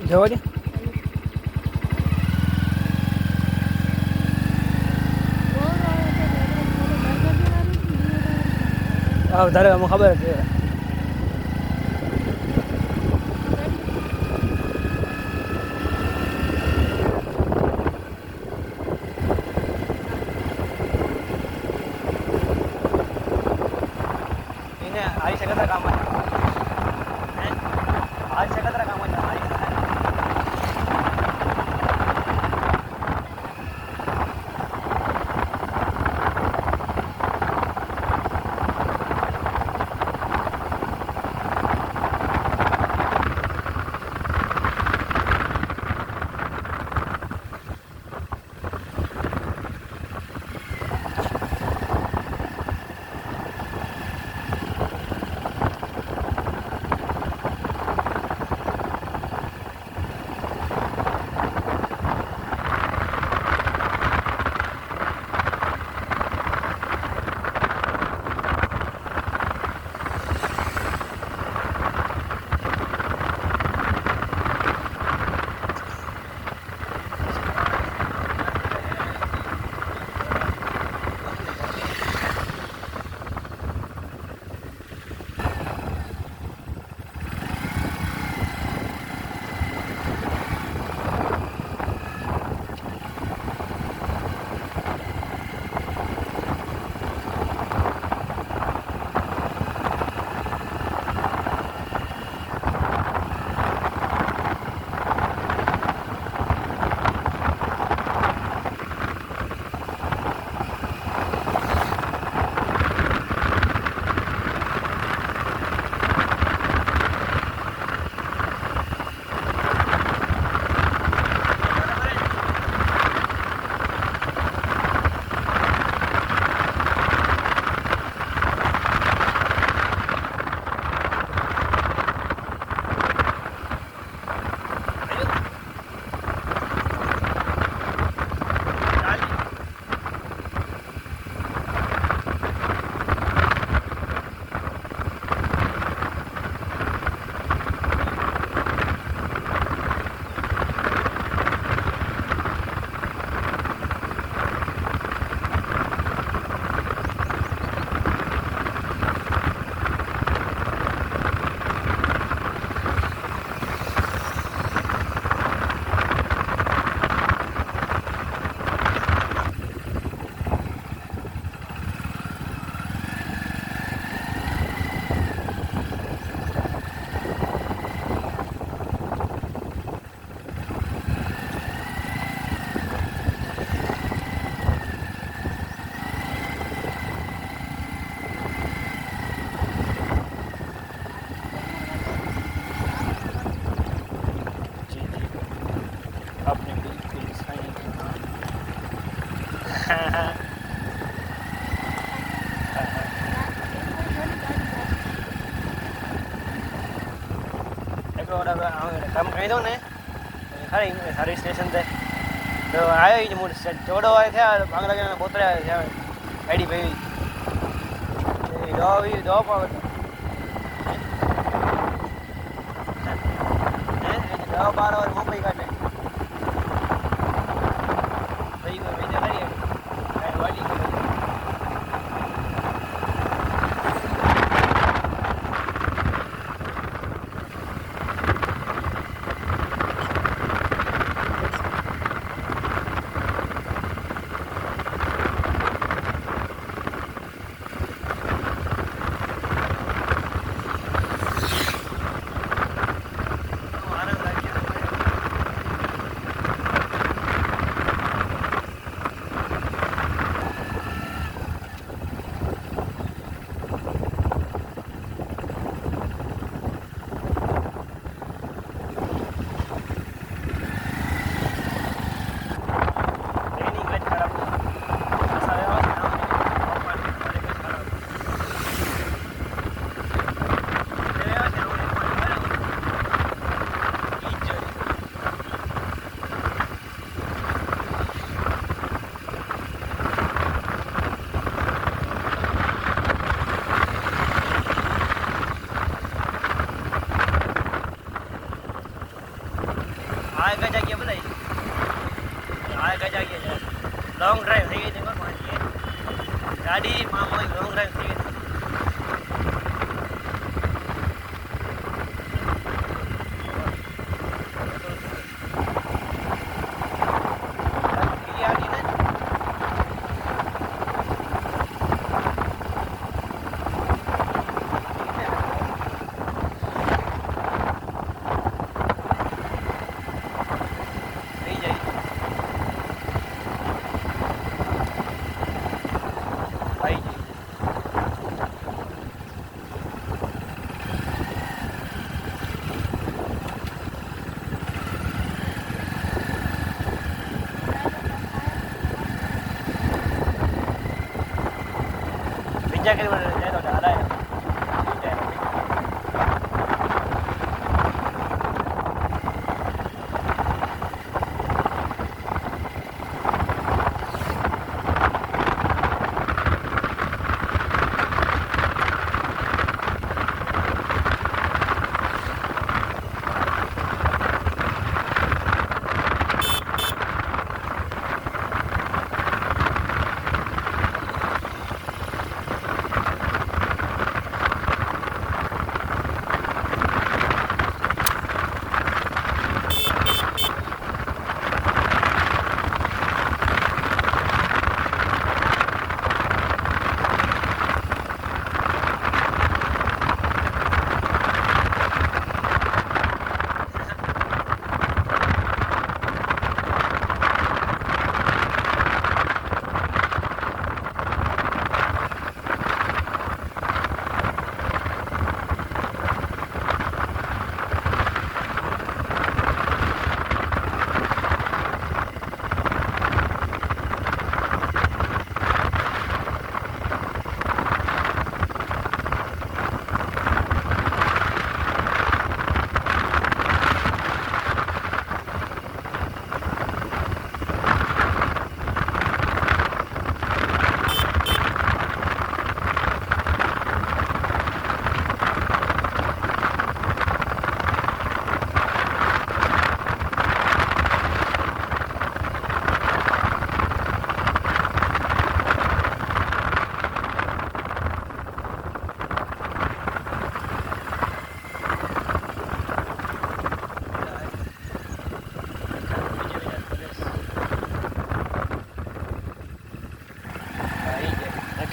જવા દે. હા તારે અમને ખબર છે. એને આવી શકે કામ આવી શકે કામ आपने बिल्कुल सही कहा। एक और काम કરી દો ને ખરી સર્વિસ સ્ટેશન છે તો આવ્યો જ મૂળ ચોડો આવે થયા બાંગ્લાદેશના પોતળા ગાડી ભાઈ દવા પાવે દવા 12 વાર મુંબઈ કાઢે ભાઈ મેં કરીએ વાડી कहीं जाइए बताइए कहीं जाइए लॉन्ग ड्राइव थी गई गाड़ी मामो लॉन्ग ड्राइव थी गई जाके जाए तो डाला है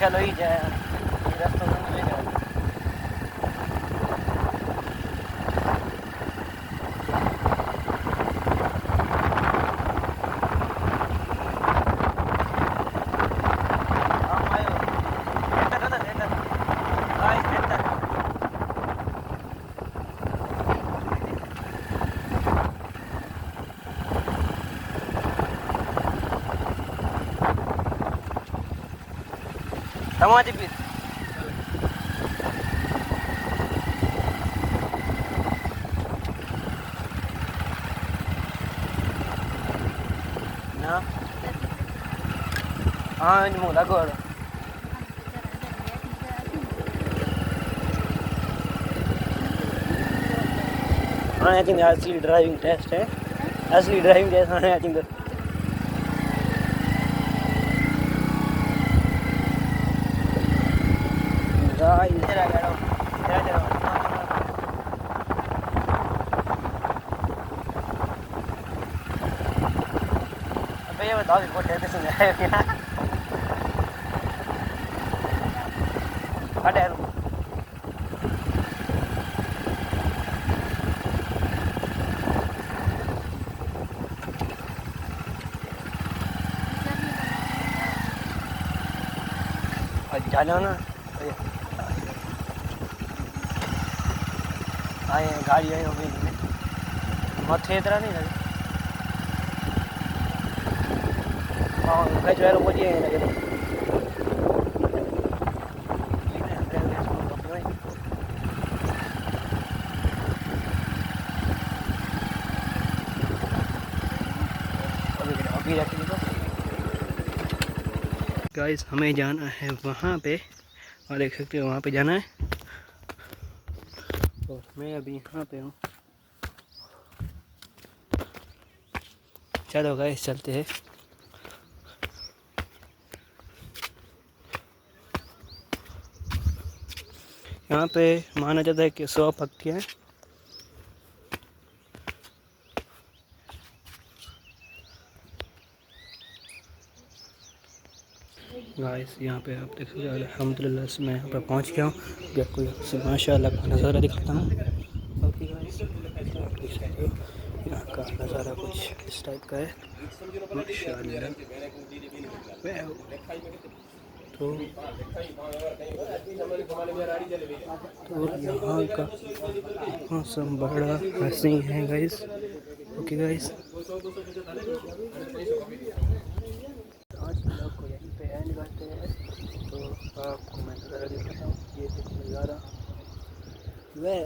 चलो ही जाए रास्ता नहीं मिलेगा समाज भी ना हाँ ini mau lagu ada हाँ आई थिंक असली ड्राइविंग टेस्ट है असली ड्राइविंग टेस्ट हाँ आई थिंक इधर आ गया अबे ये बताओ रिपोर्ट कैसे सुन रहा है हट यार जाना ना आए गाड़ी आई होगी मथे इतना नहीं लगे हाँ कई जो है वो ये लगे अभी रखेंगे तो गाइस हमें जाना है वहाँ पे और देख सकते हो वहाँ पे जाना है और मैं अभी यहाँ पे हूँ चलो गाइस चलते हैं। यहाँ पे माना जाता है कि 100 पक्षियाँ हैं। गाइस यहाँ पे आप देख सकते हैं, अल्हम्दुलिल्लाह मैं यहाँ पर पहुँच गया हूँ। आपको माशाल्लाह का नज़ारा दिखाता हूँ। ओके गाइस, आप देख सकते हो यहाँ का नज़ारा कुछ इस टाइप का है माशाल्लाह। तो यहाँ का मौसम बड़ा हसीन है गाइस। ओके गाइस, आज ब्लॉग को यहीं पे एंड करते हैं। तो आपको मैं नज़ारा दिखाता हूँ। ये देखो नज़ारा, वह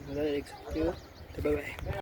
नज़ारा देख सकते हो। तो बाय बाय।